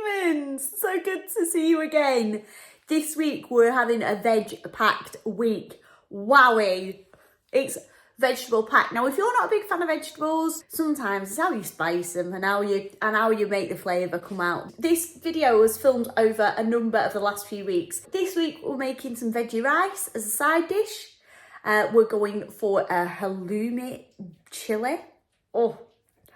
humans! So good to see you again. This week we're having a veg-packed week. Wowie! It's vegetable packed. Now, if you're not a big fan of vegetables, sometimes it's how you spice them and how you make the flavour come out. This video was filmed over a number of the last few weeks. This week we're making some veggie rice as a side dish. We're going for a halloumi chilli. Oh,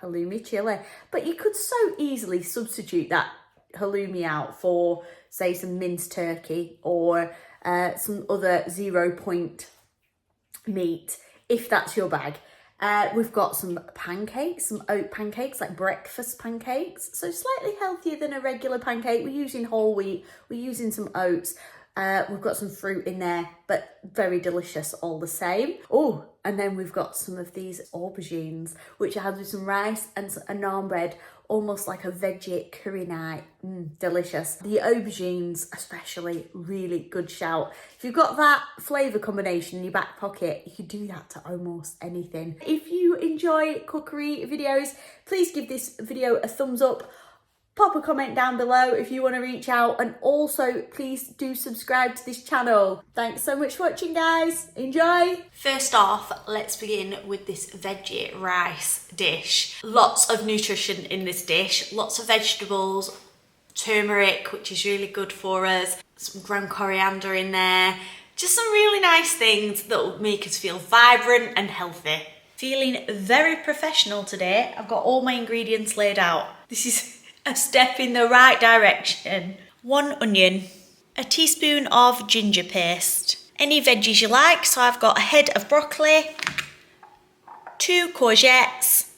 halloumi chilli. But you could so easily substitute that halloumi out for, say, some minced turkey or some other 0 point meat, if that's your bag. We've got some pancakes, some oat pancakes, like breakfast pancakes. So slightly healthier than a regular pancake. We're using whole wheat, we're using some oats. We've got some fruit in there, but very delicious all the same. Oh, and then we've got some of these aubergines, which I had with some rice and a naan bread, almost like a veggie curry night. Delicious. The aubergines especially, really good shout. If you've got that flavour combination in your back pocket, you can do that to almost anything. If you enjoy cookery videos, please give this video a thumbs up. Pop a comment down below if you want to reach out, and also please do subscribe to this channel. Thanks so much for watching, guys. Enjoy. First off, let's begin with this veggie rice dish. Lots of nutrition in this dish, lots of vegetables, turmeric, which is really good for us, some ground coriander in there, just some really nice things that will make us feel vibrant and healthy. Feeling very professional today. I've got all my ingredients laid out. This is a step in the right direction. 1 onion, a teaspoon of ginger paste, any veggies you like. So I've got a head of broccoli, 2 courgettes,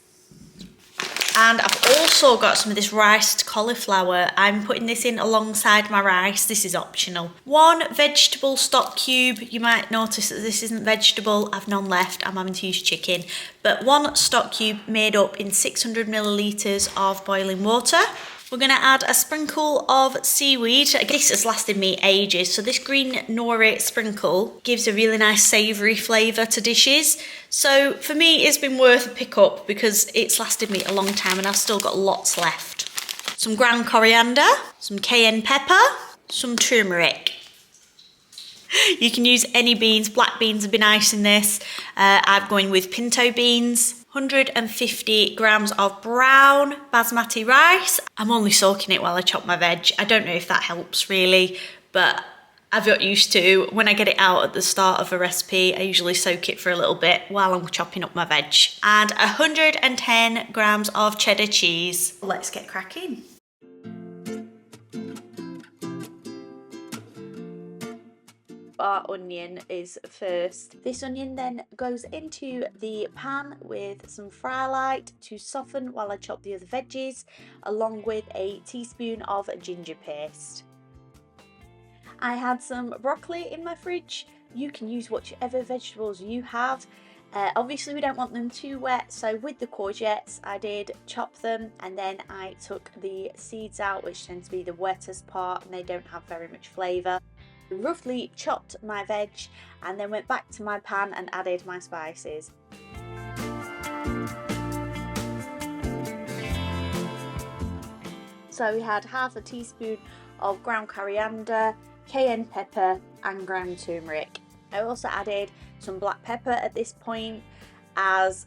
and I've also got some of this riced cauliflower. I'm putting this in alongside my rice. This is optional. 1 vegetable stock cube. You might notice that this isn't vegetable. I've none left. I'm having to use chicken. But 1 stock cube made up in 600 millilitres of boiling water. We're going to add a sprinkle of seaweed. This has lasted me ages. So this green nori sprinkle gives a really nice savoury flavour to dishes. So for me, it's been worth a pick up because it's lasted me a long time and I've still got lots left. Some ground coriander, some cayenne pepper, some turmeric. You can use any beans. Black beans would be nice in this. I'm going with pinto beans. 150 grams of brown basmati rice. I'm only soaking it while I chop my veg. I don't know if that helps really, but I've got used to when I get it out at the start of a recipe, I usually soak it for a little bit while I'm chopping up my veg. And 110 grams of cheddar cheese. Let's get cracking. Our onion is first. This onion then goes into the pan with some fry light to soften while I chop the other veggies, along with a teaspoon of ginger paste. I had some broccoli in my fridge. You can use whichever vegetables you have. Obviously we don't want them too wet, so with the courgettes I did chop them and then I took the seeds out, which tend to be the wettest part and they don't have very much flavour. Roughly chopped my veg and then went back to my pan and added my spices. So we had half a teaspoon of ground coriander, cayenne pepper and ground turmeric. I also added some black pepper at this point, as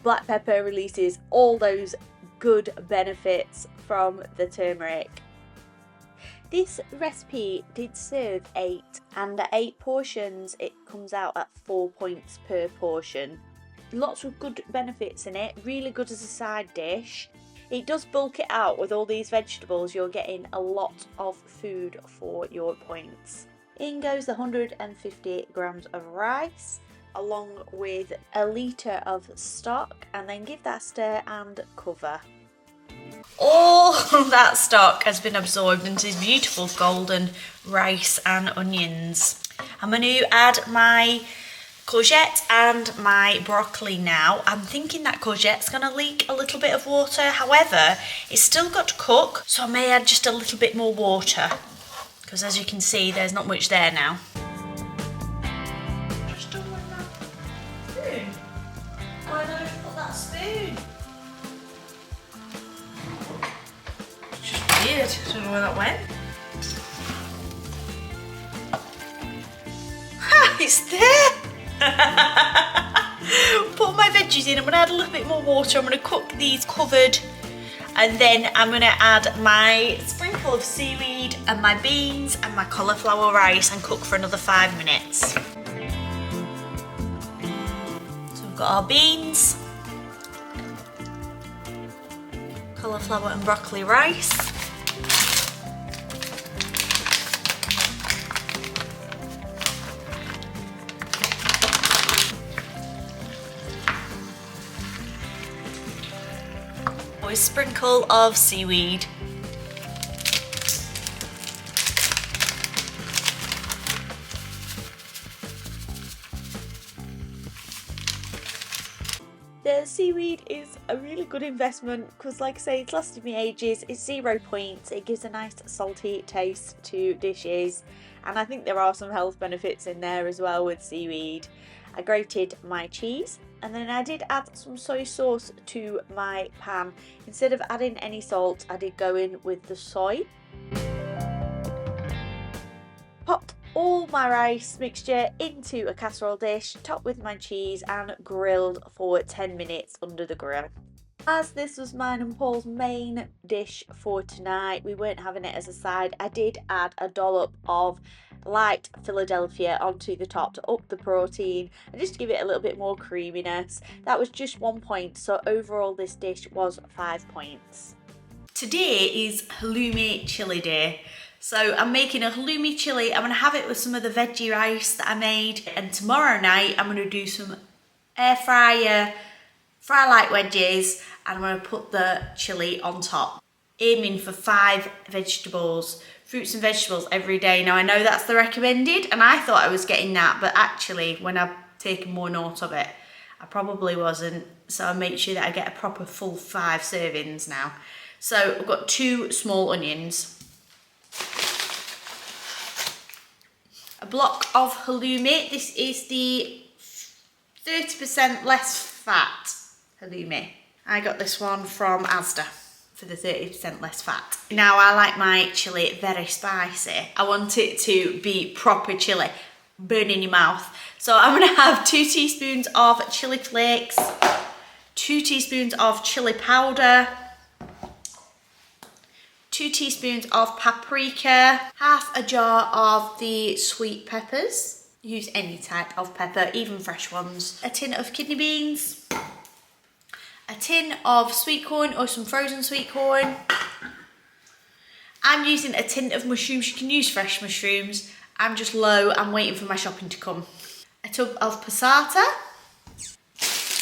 black pepper releases all those good benefits from the turmeric. This recipe did serve 8, and at 8 portions it comes out at 4 points per portion. Lots of good benefits in it, really good as a side dish. It does bulk it out with all these vegetables. You're getting a lot of food for your points. In goes the 150 grams of rice, along with a litre of stock, and then give that a stir and cover. All that stock has been absorbed into these beautiful golden rice and onions. I'm going to add my courgette and my broccoli now. I'm thinking that courgette's going to leak a little bit of water. However, it's still got to cook, so I may add just a little bit more water, because as you can see, there's not much there now. Just don't want that spoon. Why don't you put that spoon? Just weird. I don't know where that went. Ha! It's there! Put my veggies in. I'm going to add a little bit more water. I'm going to cook these covered. And then I'm going to add my sprinkle of seaweed and my beans and my cauliflower rice and cook for another 5 minutes. So we've got our beans, cauliflower and broccoli rice. A sprinkle of seaweed. The seaweed is a really good investment because, like I say, it's lasted me ages. It's 0 points. It gives a nice salty taste to dishes, and I think there are some health benefits in there as well with seaweed. I grated my cheese, and then I did add some soy sauce to my pan. Instead of adding any salt, I did go in with the soy. Popped all my rice mixture into a casserole dish, topped with my cheese and grilled for 10 minutes under the grill. As this was mine and Paul's main dish for tonight, we weren't having it as a side. I did add a dollop of light Philadelphia onto the top to up the protein and just to give it a little bit more creaminess. That was just 1 point, so overall this dish was 5 points. Today is halloumi chili day. So I'm making a halloumi chili. I'm going to have it with some of the veggie rice that I made, and tomorrow night I'm going to do some air fryer fry light wedges, and I'm going to put the chili on top. Aiming for 5 vegetables, fruits and vegetables every day. Now I know that's the recommended, and I thought I was getting that, but actually when I've taken more note of it, I probably wasn't. So I make sure that I get a proper full 5 servings now. So I've got 2 small onions, a block of halloumi. This is the 30% less fat halloumi. I got this one from Asda for the 30% less fat. Now I like my chili very spicy. I want it to be proper chili, burn in your mouth. So I'm gonna have 2 teaspoons of chili flakes, 2 teaspoons of chili powder, 2 teaspoons of paprika, half a jar of the sweet peppers. Use any type of pepper, even fresh ones. A tin of kidney beans, a tin of sweet corn or some frozen sweet corn. I'm using a tin of mushrooms. You can use fresh mushrooms. I'm just low. I'm waiting for my shopping to come. A tub of passata.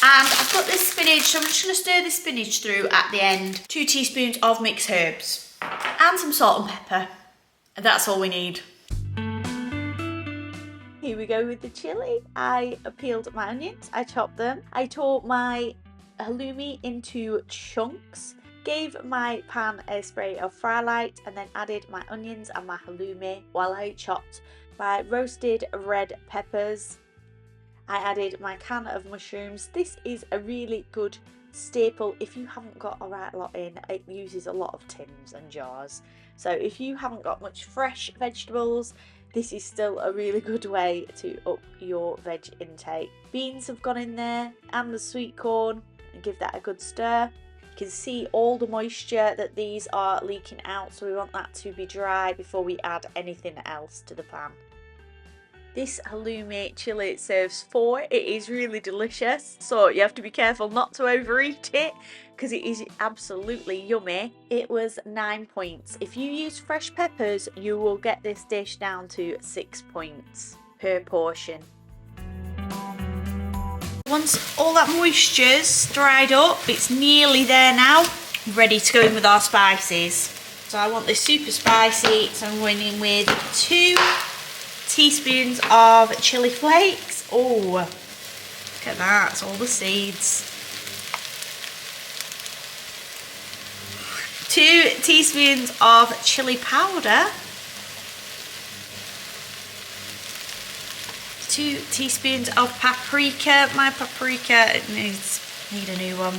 And I've got this spinach, so I'm just going to stir the spinach through at the end. 2 teaspoons of mixed herbs. And some salt and pepper. And that's all we need. Here we go with the chili. I peeled my onions, I chopped them. I tore my halloumi into chunks, gave my pan a spray of fry light, and then added my onions and my halloumi while I chopped my roasted red peppers. I added my can of mushrooms. This is a really good staple if you haven't got a right lot in. It uses a lot of tins and jars, so if you haven't got much fresh vegetables, this is still a really good way to up your veg intake. Beans have gone in there and the sweet corn, and give that a good stir. You can see all the moisture that these are leaking out, so we want that to be dry before we add anything else to the pan. This halloumi chili serves 4. It is really delicious, so you have to be careful not to overeat it because it is absolutely yummy. It was 9 points. If you use fresh peppers, you will get this dish down to 6 points per portion. Once all that moisture's dried up, it's nearly there now, ready to go in with our spices. So I want this super spicy, so I'm going in with 2 teaspoons of chili flakes. Oh, look at that, it's all the seeds. 2 teaspoons of chili powder, 2 teaspoons of paprika. My paprika needs a new one.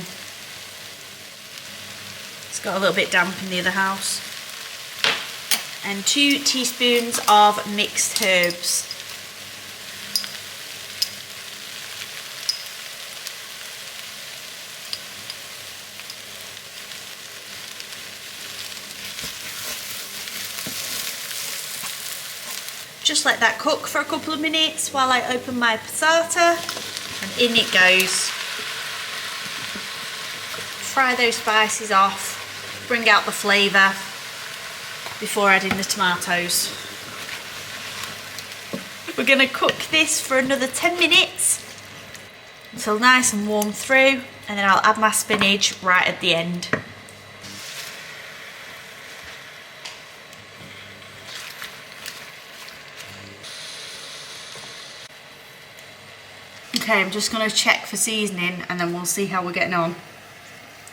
It's got a little bit damp in the other house. and 2 teaspoons of mixed herbs. Just let that cook for a couple of minutes while I open my passata, and in it goes. Fry those spices off, bring out the flavour before adding the tomatoes. We're going to cook this for another 10 minutes until nice and warm through, and then I'll add my spinach right at the end. Okay, I'm just going to check for seasoning and then we'll see how we're getting on.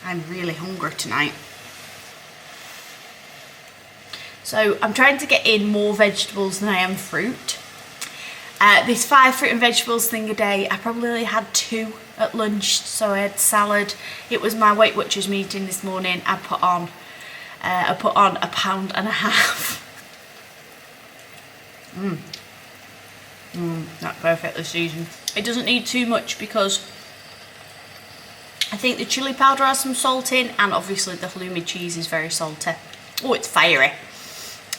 I'm really hungry tonight. So I'm trying to get in more vegetables than I am fruit. This 5 fruit and vegetables thing a day, I probably only had 2 at lunch. So I had salad. It was my Weight Watchers meeting this morning. I put on a pound and a half. That's perfectly seasoned. It doesn't need too much because I think the chilli powder has some salt in, and obviously the halloumi cheese is very salty. Oh, it's fiery.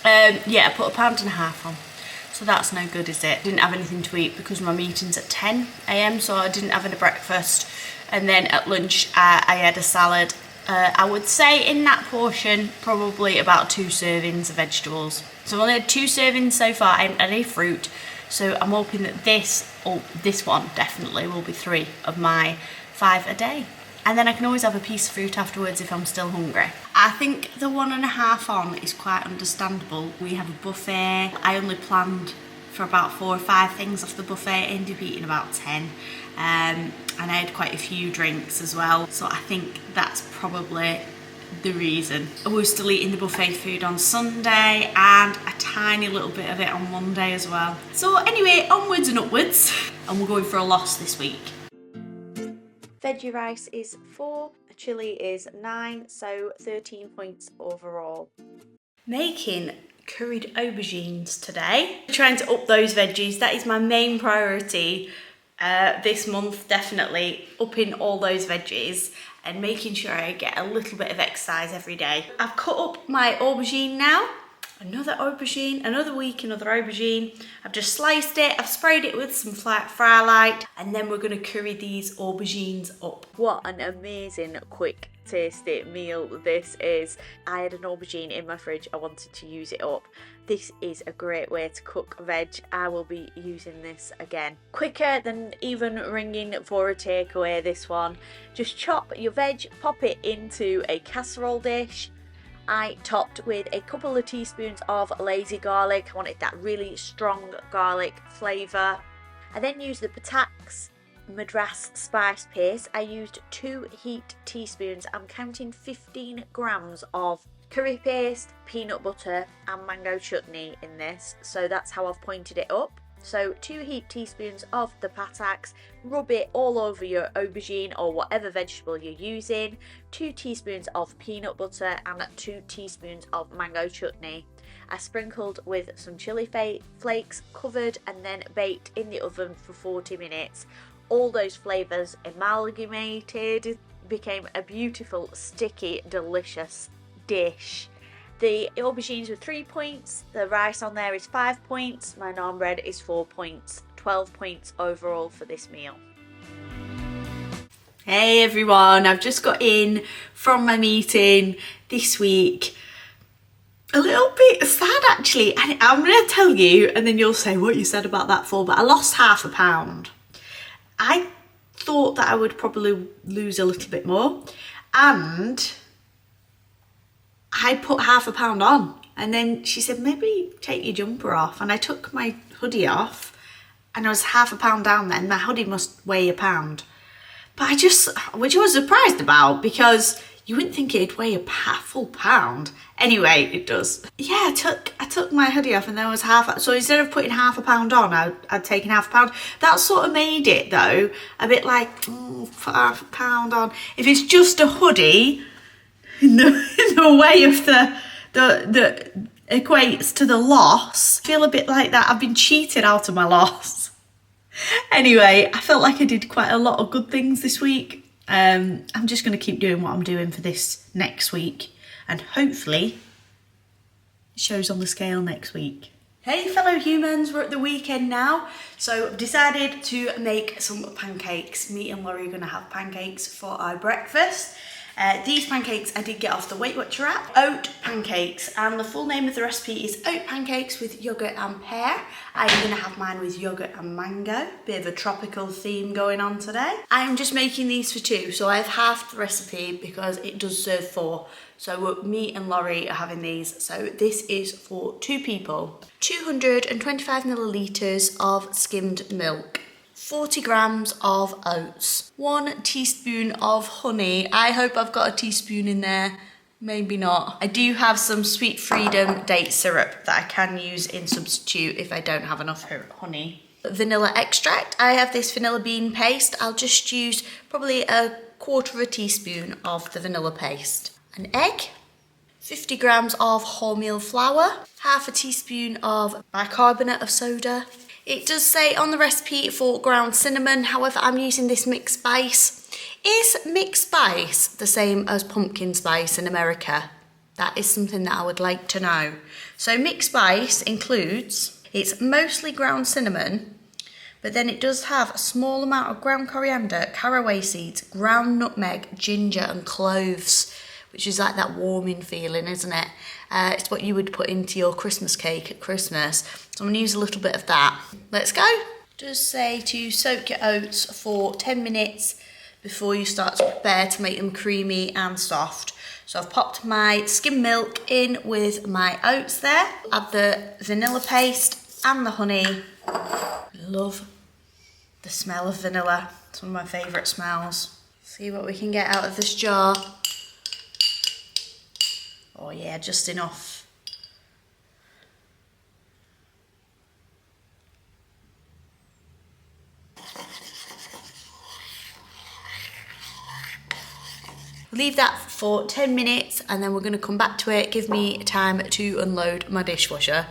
Yeah, I put a pound and a half on. So that's no good, is it? Didn't have anything to eat because my meeting's at 10 AM, so I didn't have any breakfast. And then at lunch, I had a salad. I would say in that portion, probably about 2 servings of vegetables. So I've only had 2 servings so far. I haven't had any fruit. So I'm hoping that this one definitely will be 3 of my 5 a day. And then I can always have a piece of fruit afterwards if I'm still hungry. I think the 1.5 on is quite understandable. We have a buffet. I only planned for about 4 or 5 things off the buffet. I ended up eating about 10. And I had quite a few drinks as well. So I think that's probably the reason. I was still eating the buffet food on Sunday and a tiny little bit of it on Monday as well. So anyway, onwards and upwards. And we're going for a loss this week. Veggie rice is 4, chilli is 9, so 13 points overall. Making curried aubergines today. Trying to up those veggies, that is my main priority this month, definitely. Upping all those veggies and making sure I get a little bit of exercise every day. I've cut up my aubergine now. Another aubergine, another week, another aubergine. I've just sliced it, I've sprayed it with some fry light, and then we're gonna curry these aubergines up. What an amazing, quick, tasty meal this is. I had an aubergine in my fridge, I wanted to use it up. This is a great way to cook veg. I will be using this again. Quicker than even ringing for a takeaway, this one. Just chop your veg, pop it into a casserole dish. I topped with a couple of teaspoons of lazy garlic. I wanted that really strong garlic flavour. I then used the pancakes Madras spice paste. I used 2 heaped teaspoons. I'm counting 15 grams of curry paste, peanut butter and mango chutney in this. So that's how I've pointed it up. So 2 heaped teaspoons of the pancakes, rub it all over your aubergine or whatever vegetable you're using, 2 teaspoons of peanut butter and 2 teaspoons of mango chutney. I sprinkled with some chili flakes, covered and then baked in the oven for 40 minutes. All those flavours amalgamated, became a beautiful, sticky, delicious dish. The aubergines were 3 points, the rice on there is 5 points, my naan bread is 4 points, 12 points overall for this meal. Hey everyone, I've just got in from my meeting this week. A little bit sad actually, and I'm going to tell you and then you'll say what you said about that for, but I lost £0.5 pound. I thought that I would probably lose a little bit more, and I put £0.5 pound on, and then she said maybe take your jumper off, and I took my hoodie off and I was £0.5 pound down then. My hoodie must weigh £1 pound, but which I was surprised about because you wouldn't think it'd weigh a full pound. Anyway, it does. Yeah, I took my hoodie off and there was so instead of putting £0.5 pound on, I'd taken £0.5 pound. That sort of made it though a bit like £0.5 pound on. If it's just a hoodie in the way of the equates to the loss. I feel a bit like that. I've been cheated out of my loss. Anyway, I felt like I did quite a lot of good things this week. I'm just going to keep doing what I'm doing for this next week, and hopefully it shows on the scale next week. Hey fellow humans, we're at the weekend now, so I've decided to make some pancakes. Me and Laurie are going to have pancakes for our breakfast. These pancakes I did get off the Weight Watcher app. Oat pancakes, and the full name of the recipe is oat pancakes with yoghurt and pear. I'm going to have mine with yoghurt and mango. Bit of a tropical theme going on today. I'm just making these for two, so I've halved the recipe because it does serve 4. So me and Laurie are having these. So this is for 2 people. 225 millilitres of skimmed milk. 40 grams of oats, 1 teaspoon of honey. I hope I've got a teaspoon in there, maybe not. I do have some Sweet Freedom date syrup that I can use in substitute if I don't have enough honey. Vanilla extract, I have this vanilla bean paste. I'll just use probably 1/4 teaspoon of the vanilla paste. An egg, 50 grams of wholemeal flour, 1/2 teaspoon of bicarbonate of soda. It does say on the recipe for ground cinnamon, however I'm using this mixed spice. Is mixed spice the same as pumpkin spice in America? That is something that I would like to know. So mixed spice includes, it's mostly ground cinnamon, but then it does have a small amount of ground coriander, caraway seeds, ground nutmeg, ginger and cloves, which is like that warming feeling, isn't it? It's what you would put into your Christmas cake at Christmas. So I'm going to use a little bit of that. Let's go. It does say to soak your oats for 10 minutes before you start to prepare to make them creamy and soft. So I've popped my skim milk in with my oats there. Add the vanilla paste and the honey. Love the smell of vanilla. It's one of my favourite smells. See what we can get out of this jar. Oh yeah, just enough. Leave that for 10 minutes and then we're going to come back to it. Give me time to unload my dishwasher.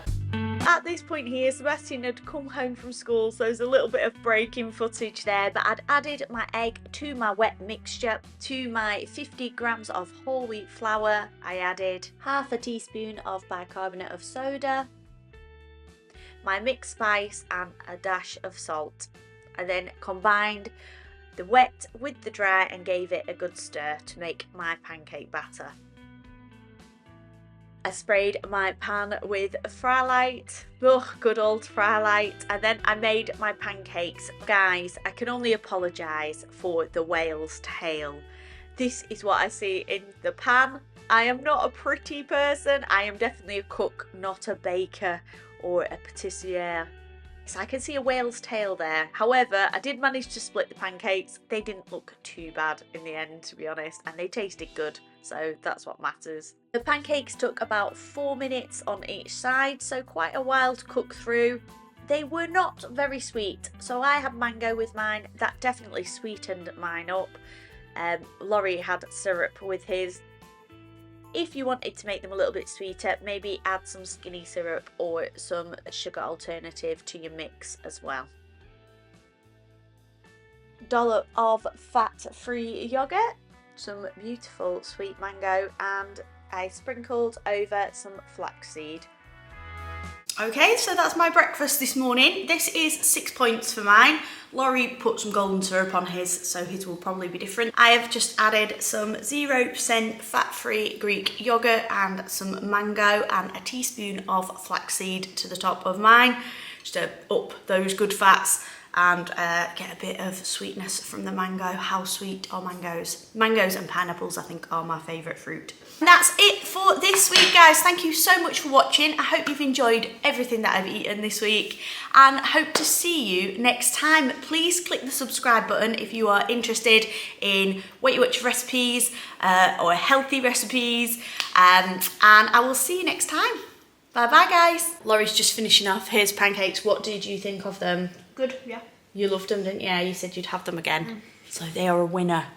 At this point here, Sebastian had come home from school, so there's a little bit of breaking footage there, but I'd added my egg to my wet mixture. To my 50 grams of whole wheat flour, I added 1/2 teaspoon of bicarbonate of soda, my mixed spice and a dash of salt. I then combined the wet with the dry and gave it a good stir to make my pancake batter. I sprayed my pan with Frylight, good old Frylight, and then I made my pancakes. Guys, I can only apologise for the whale's tail. This is what I see in the pan. I am not a pretty person, I am definitely a cook, not a baker or a patissiere. So I can see a whale's tail there. However, I did manage to split the pancakes. They didn't look too bad in the end, to be honest, and they tasted good, so that's what matters. The pancakes took about 4 minutes on each side, so quite a while to cook through. They were not very sweet, so I had mango with mine. That definitely sweetened mine up. Laurie had syrup with his. If you wanted to make them a little bit sweeter, maybe add some skinny syrup or some sugar alternative to your mix as well. Dollop of fat-free yogurt, some beautiful sweet mango, and I sprinkled over some flaxseed. Okay, so that's my breakfast this morning. This is 6 points for mine. Laurie put some golden syrup on his, so his will probably be different. I have just added some 0% fat-free Greek yogurt and some mango and a teaspoon of flaxseed to the top of mine, just to up those good fats and get a bit of sweetness from the mango. How sweet are mangoes? Mangoes and pineapples, I think, are my favourite fruit. And that's it for this week, guys. Thank you so much for watching. I hope you've enjoyed everything that I've eaten this week and hope to see you next time. Please click the subscribe button if you are interested in Weight Watcher recipes or healthy recipes, and I will see you next time. Bye bye, guys. Laurie's just finishing off his pancakes. What did you think of them? Good, yeah. You loved them, didn't you? You said you'd have them again. So they are a winner.